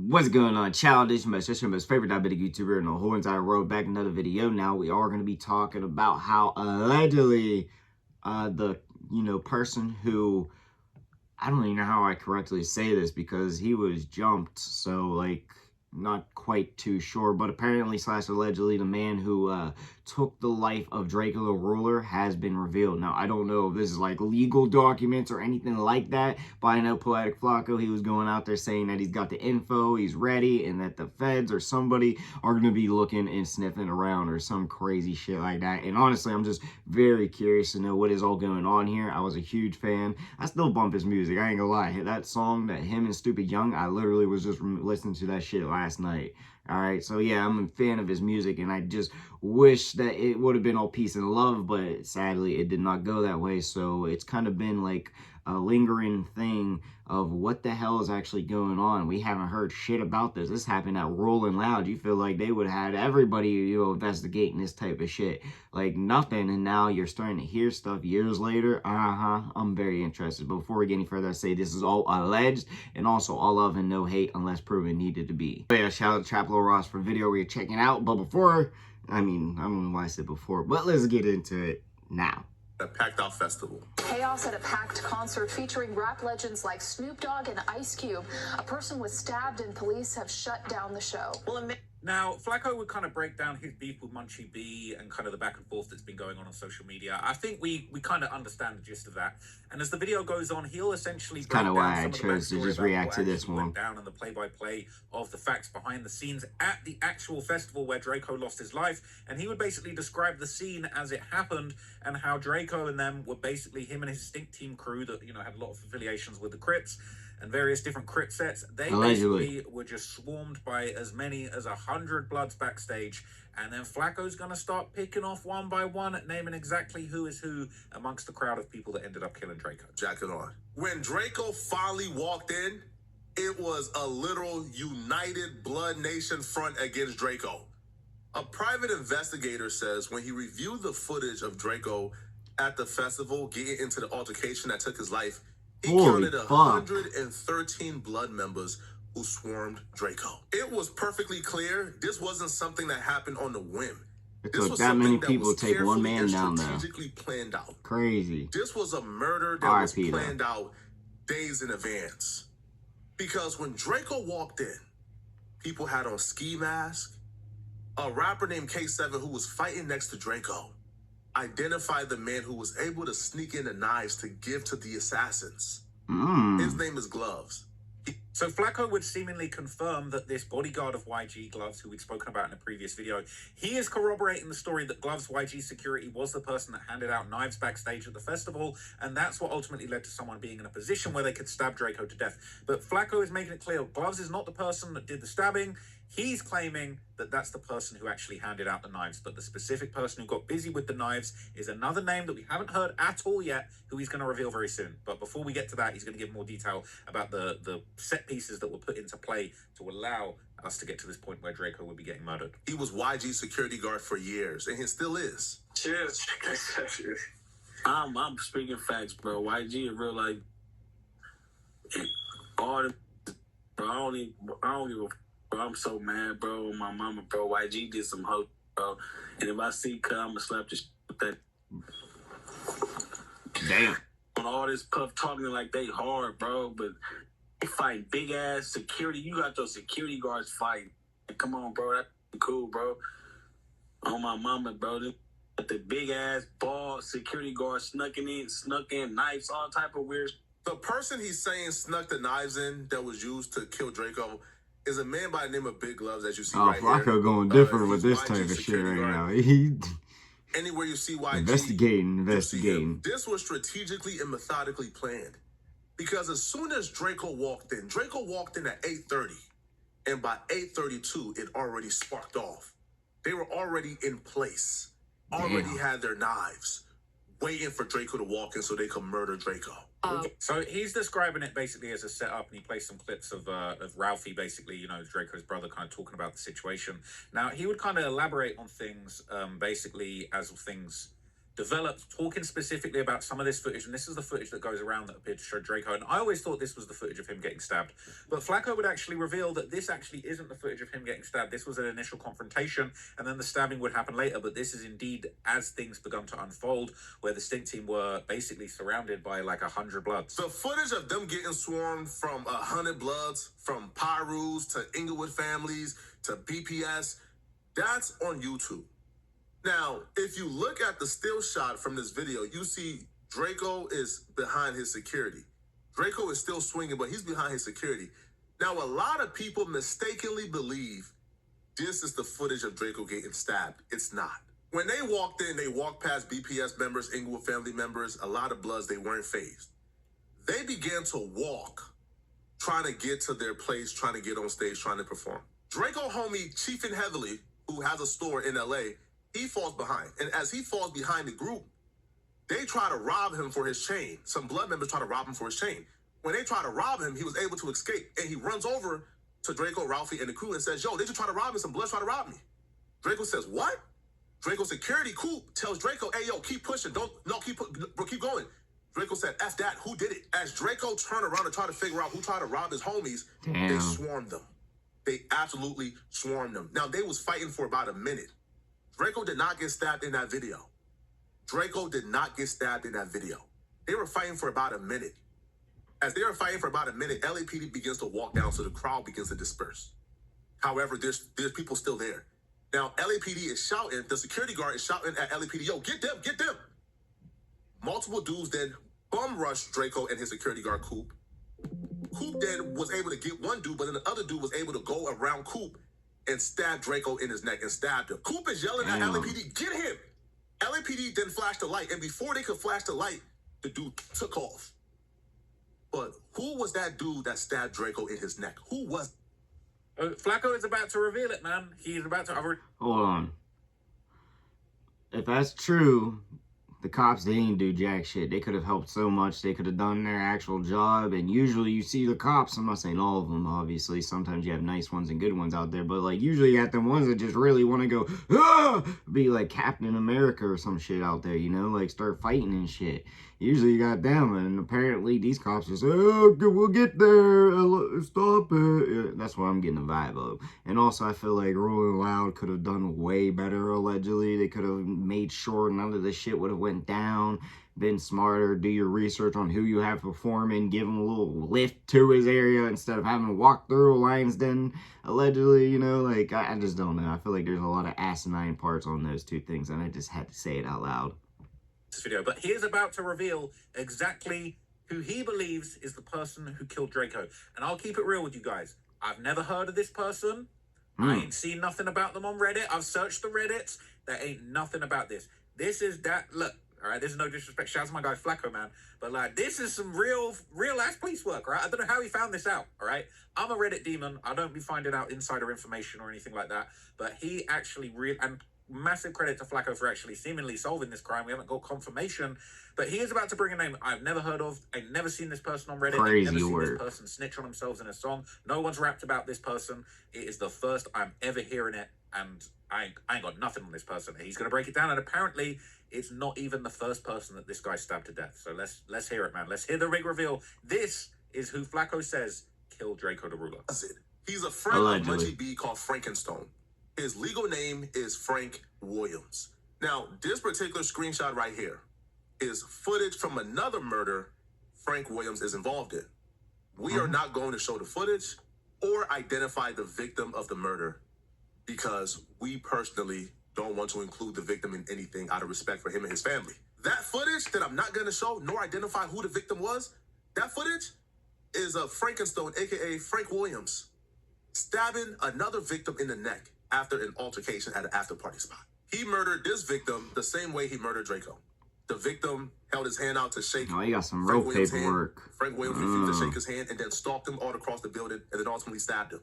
What's going on, childish? My sister, most favorite diabetic YouTuber in the whole entire world. Back in another video. Now we are going to be talking about how allegedly the person who, I don't even know how I correctly say this because he was jumped, so like not quite too sure, but apparently / allegedly the man who took the life of Drakeo the Ruler has been revealed. Now I don't know if this is like legal documents or anything like that, but I know Poetic Flacco, he was going out there saying that he's got the info, he's ready, and that the feds or somebody are going to be looking and sniffing around or some crazy shit like that. And honestly, I'm just very curious to know what is all going on here. I was a huge fan. I still bump his music, I ain't gonna lie. That song that him and Stupid Young, I literally was just listening to that shit last night. All right, so yeah, I'm a fan of his music, and I just wish that it would have been all peace and love, but sadly it did not go that way. So it's kind of been like a lingering thing of what the hell is actually going on. We haven't heard shit about this. This happened at Rolling Loud. You feel like they would have had everybody, investigating this type of shit. Like nothing, and now you're starting to hear stuff years later. I'm very interested. But before we get any further, I say this is all alleged, and also all love and no hate unless proven needed to be. But yeah, shout out to Traplo Ross for video we're checking out. But before, I don't know why I said before, but let's get into it now. A packed out festival. Chaos at a packed concert featuring rap legends like Snoop Dogg and Ice Cube. A person was stabbed and police have shut down the show. Now, Flacco would kind of break down his beef with Munchie B and kind of the back and forth that's been going on social media. I think we kind of understand the gist of that. And as the video goes on, he'll essentially break down why I chose to just react to this one. Down and the play-by-play of the facts behind the scenes at the actual festival where Drakeo lost his life. And he would basically describe the scene as it happened and how Drakeo and them were basically him and his Stink Team crew that, had a lot of affiliations with the Crips and various different Crip sets. They basically were just swarmed by as many as 100 Bloods backstage, and then Flacco's gonna start picking off one by one, naming exactly who is who amongst the crowd of people that ended up killing Drakeo. Jacket on. When Drakeo finally walked in, it was a literal united Blood Nation front against Drakeo. A private investigator says when he reviewed the footage of Drakeo at the festival getting into the altercation that took his life, he counted 113 Blood members who swarmed Drakeo. It was perfectly clear this wasn't something that happened on the whim. It took that many people to take one man down there. Strategically planned out. Crazy. This was a murder that was planned out days in advance. Because when Drakeo walked in, people had on ski masks. A rapper named K7 who was fighting next to Drakeo identified the man who was able to sneak in the knives to give to the assassins. His name is Gloves. So Flacco would seemingly confirm that this bodyguard of YG, Gloves, who we'd spoken about in a previous video, he is corroborating the story that Gloves YG Security was the person that handed out knives backstage at the festival, and that's what ultimately led to someone being in a position where they could stab Drakeo to death. But Flacco is making it clear Gloves is not the person that did the stabbing. He's claiming that that's the person who actually handed out the knives, but the specific person who got busy with the knives is another name that we haven't heard at all yet, who he's going to reveal very soon. But before we get to that, he's going to give more detail about the set pieces that were put into play to allow us to get to this point where Drakeo would be getting murdered. He was YG security guard for years, and he still is. Cheers. I'm speaking facts, bro. YG in real life, all the, bro, I don't give a. Bro, I'm so mad, bro. My mama, bro. YG did some hoe, bro. And if I see cut, I'm gonna slap the shit with that. Damn. On all this puff talking like they hard, bro, but they fight big ass security. You got those security guards fighting. Come on, bro. That's cool, bro. On my mama, bro. The big ass ball security guards snuck in knives, all type of weird. The person he's saying snuck the knives in that was used to kill Drakeo is a man by the name of Big Gloves, as you see right here. Flacco going different with this type of shit right now. Anywhere you see YG, investigating. This was strategically and methodically planned. Because as soon as Drakeo walked in at 8:30, and by 8:32, it already sparked off. They were already in place, already had their knives, waiting for Drakeo to walk in so they could murder Drakeo. So he's describing it basically as a setup, and he plays some clips of Ralphie, basically, Draco's brother, kind of talking about the situation. Now, he would kind of elaborate on things, basically, as things developed, talking specifically about some of this footage, and this is the footage that goes around that appeared to show Draco, and I always thought this was the footage of him getting stabbed, but Flacco would actually reveal that this actually isn't the footage of him getting stabbed. This was an initial confrontation, and then the stabbing would happen later, but this is indeed as things begun to unfold, where the Stink team were basically surrounded by like 100 Bloods. The footage of them getting swarmed from 100 Bloods, from Pyrus to Inglewood families to BPS, that's on YouTube. Now, if you look at the still shot from this video, you see Draco is behind his security. Draco is still swinging, but he's behind his security. Now, a lot of people mistakenly believe this is the footage of Draco getting stabbed. It's not. When they walked in, they walked past BPS members, Inglewood family members, a lot of Bloods, they weren't fazed. They began to walk, trying to get to their place, trying to get on stage, trying to perform. Draco homie, Chiefin Heavily, who has a store in LA, he falls behind. And as he falls behind the group, they try to rob him for his chain. Some Blood members try to rob him for his chain. When they try to rob him, he was able to escape. And he runs over to Draco, Ralphie, and the crew and says, yo, they just try to rob me. Some Bloods try to rob me. Draco says, what? Draco's security Coop tells Draco, hey, yo, keep pushing. Keep going. Draco said, F that, who did it? As Draco turned around to try to figure out who tried to rob his homies, They swarmed them. They absolutely swarmed them. Now, they was fighting for about a minute. Draco did not get stabbed in that video. Draco did not get stabbed in that video. They were fighting for about a minute. As they were fighting for about a minute, LAPD begins to walk down, so the crowd begins to disperse. However, there's people still there. Now, LAPD is shouting, the security guard is shouting at LAPD, yo, get them, get them. Multiple dudes then bum rushed Draco and his security guard, Coop. Coop then was able to get one dude, but then the other dude was able to go around Coop and stab Draco in his neck and stabbed him. Coop is yelling at LAPD, get him! LAPD then flashed the light, and before they could flash the light, the dude took off. But who was that dude that stabbed Draco in his neck? Who was? Flacco is about to reveal it, man. He's about to... Hold on. If that's true, the cops, they ain't do jack shit. They could have helped so much. They could have done their actual job. And usually you see the cops, I'm not saying all of them, obviously. Sometimes you have nice ones and good ones out there. But, like, usually you got the ones that just really want to go, ah! Be like Captain America or some shit out there, you know? Like, start fighting and shit. Usually you got them. And apparently these cops just say, oh, we'll get there. Stop it. That's what I'm getting the vibe of. And also, I feel like Rolling Loud could have done way better, allegedly. They could have made sure none of this shit would have went down, been smarter, do your research on who you have performing, give him a little lift to his area instead of having to walk through a lion's den, allegedly, you know, like, I just don't know. I feel like there's a lot of asinine parts on those two things, and I just had to say it out loud. This video, but he is about to reveal exactly who he believes is the person who killed Draco. And I'll keep it real with you guys. I've never heard of this person. I ain't seen nothing about them on Reddit. I've searched the Reddits. There ain't nothing about this. This is that, look, all right, this is no disrespect. Shout out to my guy Flacco, man. But, like, this is some real ass police work, right? I don't know how he found this out, all right? I'm a Reddit demon. I don't be finding out insider information or anything like that. But he actually and massive credit to Flacco for actually seemingly solving this crime. We haven't got confirmation, but he is about to bring a name I've never heard of. I've never seen this person on Reddit. Crazy I've never seen work. this person snitch on themselves in a song. No one's rapped about this person. It is the first I'm ever hearing it, and I ain't got nothing on this person. He's going to break it down, and apparently it's not even the first person that this guy stabbed to death. So let's hear it, man. Let's hear the big reveal. This is who Flacco says killed Draco the Ruler. He's a friend of Munchie B called Frankenstone. His legal name is Frank Williams. Now, this particular screenshot right here is footage from another murder Frank Williams is involved in. We are not going to show the footage or identify the victim of the murder because we personally don't want to include the victim in anything out of respect for him and his family. That footage that I'm not going to show nor identify who the victim was, that footage is of Frankenstone, a.k.a. Frank Williams, stabbing another victim in the neck after an altercation at an after-party spot. He murdered this victim the same way he murdered Draco. The victim held his hand out to shake. Oh, you got some Frank rope Williams' paperwork. hand. Frank Williams refused to shake his hand and then stalked him all across the building and then ultimately stabbed him.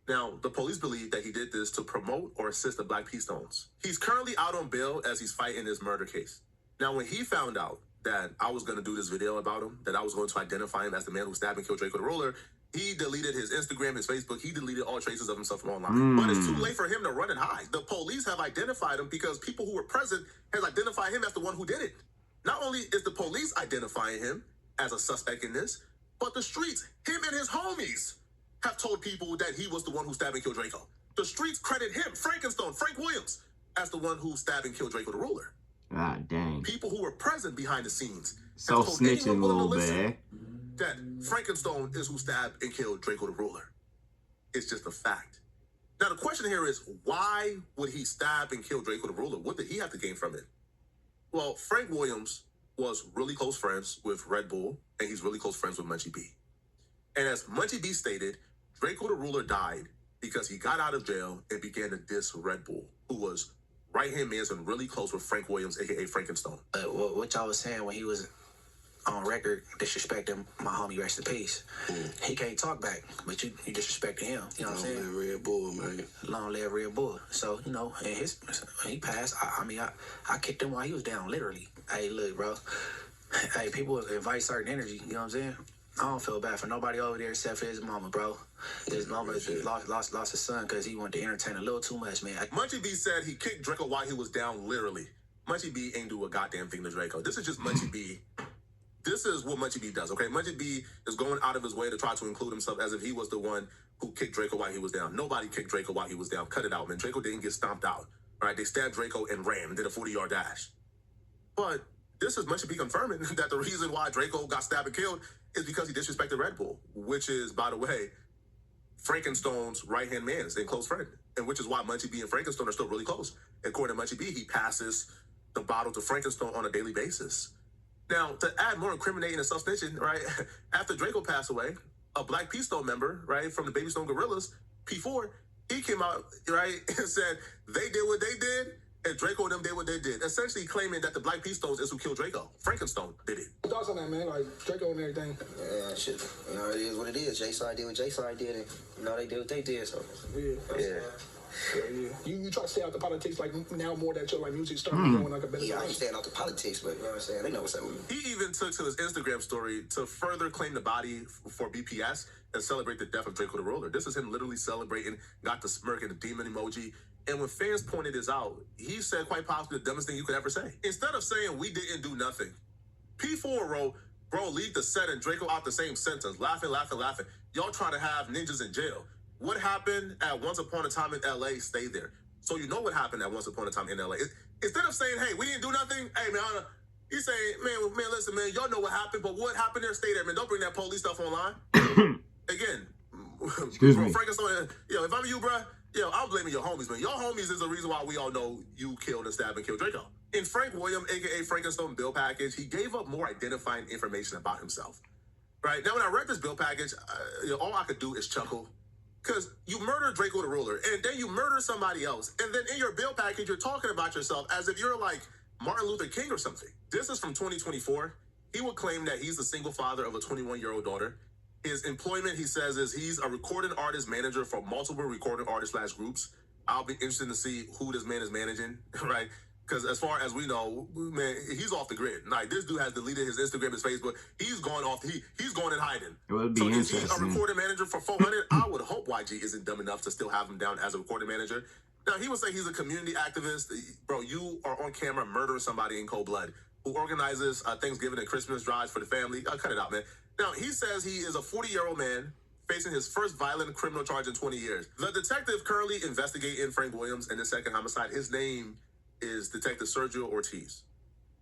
Now, the police believe that he did this to promote or assist the Black Peace Stones. He's currently out on bail as he's fighting this murder case. Now, when he found out that I was going to do this video about him, that I was going to identify him as the man who stabbed and killed Drakeo the Ruler, He deleted his Instagram, his Facebook. He deleted all traces of himself from online. But it's too late for him to run and hide. The police have identified him because people who were present has identified him as the one who did it. Not only is the police identifying him as a suspect in this, but the streets, him and his homies, have told people that he was the one who stabbed and killed Draco. The streets credit him, Frank Williams, as the one who stabbed and killed Draco the Ruler. Ah, dang. People who were present behind the scenes Self-snitching a little bit. that Frankenstone is who stabbed and killed Draco the Ruler. It's just a fact. Now, the question here is, why would he stab and kill Draco the Ruler? What did he have to gain from it? Well, Frank Williams was really close friends with Red Bull, and he's really close friends with Munchie B. And as Munchie B stated, Draco the Ruler died because he got out of jail and began to diss Red Bull, who was right-hand man and really close with Frank Williams, a.k.a. Frankenstone. What y'all was saying when he was on record disrespecting my homie, rest in peace. He can't talk back, but you disrespecting him. You know what I'm saying? Long live Red Bull, man. Long live Red Bull. So, you know, and he passed. I kicked him while he was down, literally. Hey, look, bro. Hey, people invite certain energy, you know what I'm saying? I don't feel bad for nobody over there except for his mama, bro. His mama lost his son because he wanted to entertain a little too much, man. Munchie B said he kicked Draco while he was down, literally. Munchie B ain't do a goddamn thing to Draco. This is just Munchie B. This is what Munchie B does, okay? Munchie B is going out of his way to try to include himself as if he was the one who kicked Draco while he was down. Nobody kicked Draco while he was down. Cut it out, man. Draco didn't get stomped out, all right? They stabbed Draco and ran and did a 40-yard dash. But this is Munchie B confirming that the reason why Draco got stabbed and killed is because he disrespected Red Bull, which is, by the way, Frankenstone's right-hand man and close friend, and which is why Munchie B and Frankenstone are still really close. According to Munchie B, he passes the bottle to Frankenstone on a daily basis. Now, to add more incriminating and self-snitching, right, after Draco passed away, a Black P Stone member, right, from the Baby Stone Gorillas, P4, he came out, right, and said they did what they did, and Draco and them did what they did, essentially claiming that the Black P Stones is who killed Draco. Frankenstone did it. What thoughts on that, man? Like, Draco and everything. Yeah, shit. You know, it is what it is. J-Side did what J-Side did, and, you know, they did what they did, so. Yeah. You try to stay out the politics, like, now more that your, like, music starting going like a better I ain't staying out the politics, but, you know what I'm saying? They know what's up with me. He even took to his Instagram story to further claim the body for BPS and celebrate the death of Draco the Ruler. This is him literally celebrating, got the smirk and the demon emoji. And when fans pointed this out, he said quite possibly the dumbest thing you could ever say. Instead of saying we didn't do nothing, P4 wrote, bro, leave the set and Draco out the same sentence. Laughing. Y'all try to have ninjas in jail. What happened at Once Upon a Time in LA, stay there. So you know what happened at Once Upon a Time in LA. Instead of saying, hey, we didn't do nothing, hey, man, he's saying, man, listen, man, y'all know what happened, but what happened there, stay there, man. Don't bring that police stuff online. Again, Excuse bro, me. Frankenstein, if I'm you, bro, I'm blaming your homies, man. Your homies is the reason why we all know you killed and stabbed and killed Draco. In Frank Williams, a.k.a. Frankenstone bill package, he gave up more identifying information about himself. Right? Now, when I read this bill package, all I could do is chuckle. Because you murdered Draco the Ruler, and then you murder somebody else. And then in your bill package, you're talking about yourself as if you're like Martin Luther King or something. This is from 2024. He would claim that he's the single father of a 21-year-old daughter. His employment, he says, is he's a recording artist manager for multiple recording artists/groups. I'll be interested to see who this man is managing, right? Because as far as we know, man, he's off the grid. Like, this dude has deleted his Instagram, his Facebook. He's gone off. He's going in hiding. It would be so interesting. Is he a recording manager for 400? I would hope YG isn't dumb enough to still have him down as a recording manager. Now, he would say he's a community activist. Bro, you are on camera murdering somebody in cold blood who organizes Thanksgiving and Christmas drives for the family. Cut it out, man. Now, he says he is a 40-year-old man facing his first violent criminal charge in 20 years. The detective currently investigating Frank Williams and the second homicide. His name is Detective Sergio Ortiz.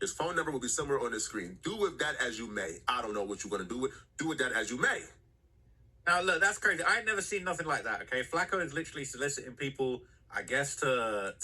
His phone number will be somewhere on the screen. Do with that as you may. I don't know what you're going to do with that as you may. Now, look, that's crazy. I ain't never seen nothing like that, okay? Flacco is literally soliciting people, I guess, to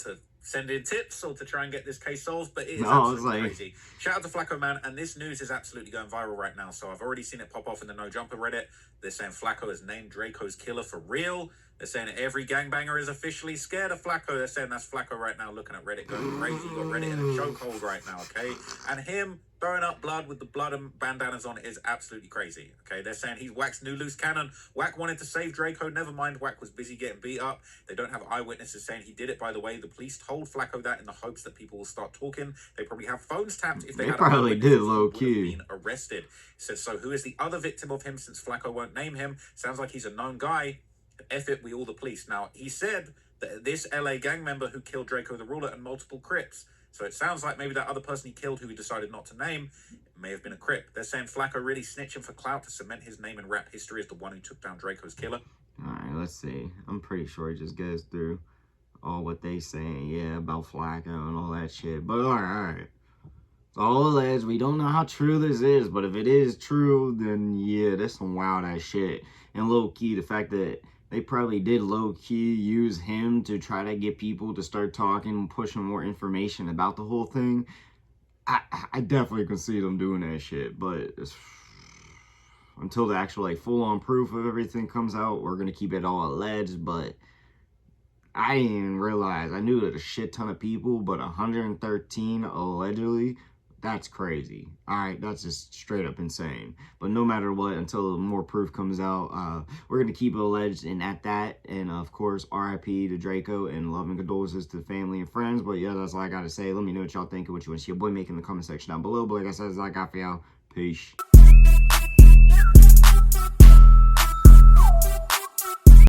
send in tips or to try and get this case solved, but it is absolutely crazy. Shout out to Flacco, man, and this news is absolutely going viral right now, so I've already seen it pop off in the No Jumper Reddit. They're saying Flacco has named Draco's killer for real. They're saying every gangbanger is officially scared of Flacco. They're saying that's Flacco right now looking at Reddit going crazy. You got Reddit in a chokehold right now, okay? And him throwing up blood with the blood and bandanas on it is absolutely crazy, okay? They're saying he's Wack's new loose cannon. Wack wanted to save Draco. Never mind, Wack was busy getting beat up. They don't have eyewitnesses is saying he did it by the way. The police told Flacco that in the hopes that people will start talking. They probably have phones tapped. If they had probably did low key. Been arrested. He says, so who is the other victim of him since Flacco won't name him? Sounds like he's a known guy. F it, we all the police. Now, he said that this LA gang member who killed Drakeo the Ruler and multiple Crips. So it sounds like maybe that other person he killed who he decided not to name may have been a Crip. They're saying Flacco really snitching for clout to cement his name in rap history as the one who took down Draco's killer. Alright, let's see. I'm pretty sure he just goes through all what they saying, yeah, about Flacco and all that shit. But alright. It's all alleged. We don't know how true this is, but if it is true, then yeah, that's some wild ass shit. And low key, the fact that they probably did low key use him to try to get people to start talking and pushing more information about the whole thing. I definitely can see them doing that shit, but until the actual like full-on proof of everything comes out, we're gonna keep it all alleged. But I didn't even realize. I knew that a shit ton of people, but 113 allegedly, that's crazy. Alright, that's just straight up insane. But no matter what, until more proof comes out, we're gonna keep it alleged and at that. And of course, RIP to Drakeo and love and condolences to family and friends. But yeah, that's all I gotta say. Let me know what y'all think and what you want to see your boy make in the comment section down below. But like I said, that's all I got for y'all. Peace.